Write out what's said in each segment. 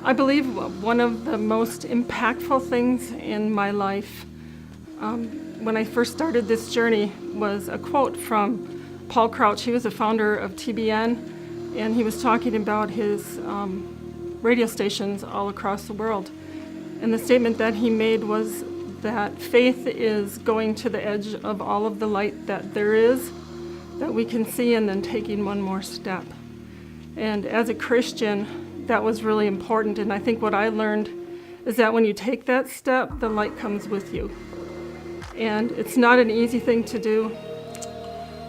I believe one of the most impactful things in my life when I first started this journey was a quote from Paul Crouch. He was the founder of TBN, and he was talking about his radio stations all across the world. And the statement that he made was that faith is going to the edge of all of the light that there is, that we can see, and then taking one more step. And as a Christian, that was really important. And I think what I learned is that when you take that step, the light comes with you. And it's not an easy thing to do.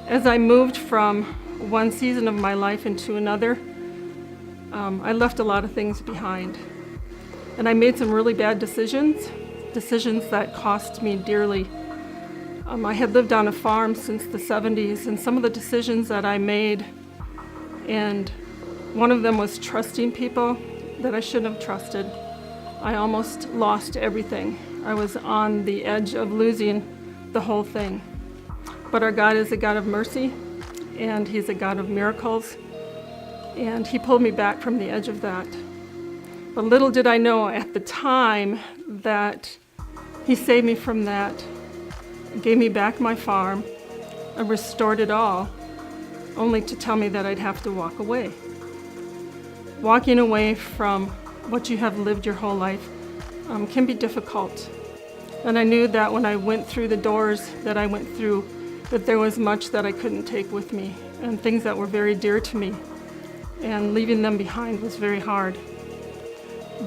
As I moved from one season of my life into another, I left a lot of things behind. And I made some really bad decisions that cost me dearly. I had lived on a farm since the 70s, and some of the decisions that I made, and one of them was trusting people that I shouldn't have trusted. I almost lost everything. I was on the edge of losing the whole thing. But our God is a God of mercy, and He's a God of miracles, and He pulled me back from the edge of that. But little did I know at the time that He saved me from that, gave me back my farm, and restored it all, only to tell me that I'd have to walk away. Walking away from what you have lived your whole life can be difficult. And I knew that when I went through the doors that I went through, that there was much that I couldn't take with me, and things that were very dear to me. And leaving them behind was very hard.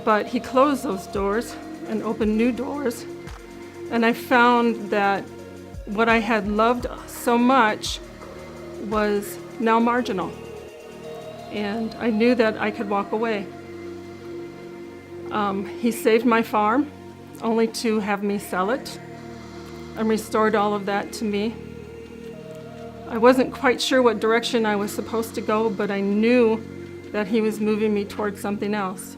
But He closed those doors and opened new doors. And I found that what I had loved so much was now marginal. And I knew that I could walk away. He saved my farm, only to have me sell it, and restored all of that to me. I wasn't quite sure what direction I was supposed to go, but I knew that He was moving me towards something else.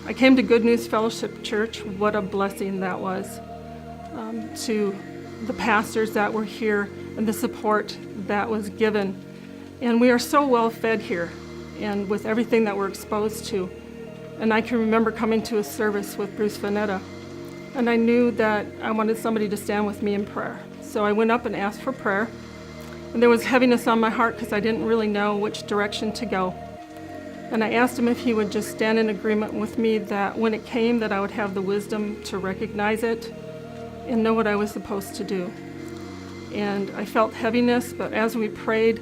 I came to Good News Fellowship Church. What a blessing that was, to the pastors that were here and the support that was given. And we are so well fed here, and with everything that we're exposed to. And I can remember coming to a service with Bruce Vanetta, and I knew that I wanted somebody to stand with me in prayer. So I went up and asked for prayer, and there was heaviness on my heart because I didn't really know which direction to go. And I asked him if he would just stand in agreement with me that when it came, that I would have the wisdom to recognize it and know what I was supposed to do. And I felt heaviness, but as we prayed,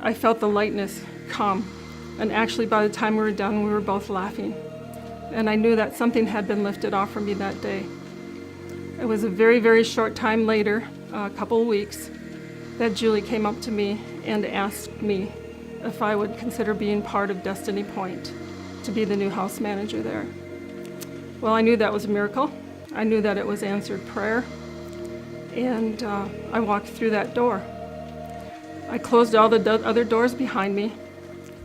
I felt the lightness come. And actually, by the time we were done, we were both laughing. And I knew that something had been lifted off from me that day. It was a very, very short time later, a couple of weeks, that Julie came up to me and asked me if I would consider being part of Destiny Point, to be the new house manager there. Well, I knew that was a miracle. I knew that it was answered prayer. And I walked through that door. I closed all the other doors behind me.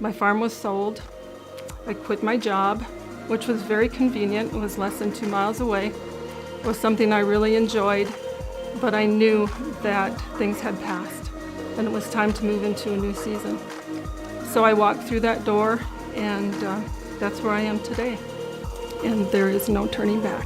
My farm was sold. I quit my job, which was very convenient. It was less than 2 miles away. It was something I really enjoyed, but I knew that things had passed, and it was time to move into a new season. So I walked through that door, and that's where I am today. And there is no turning back.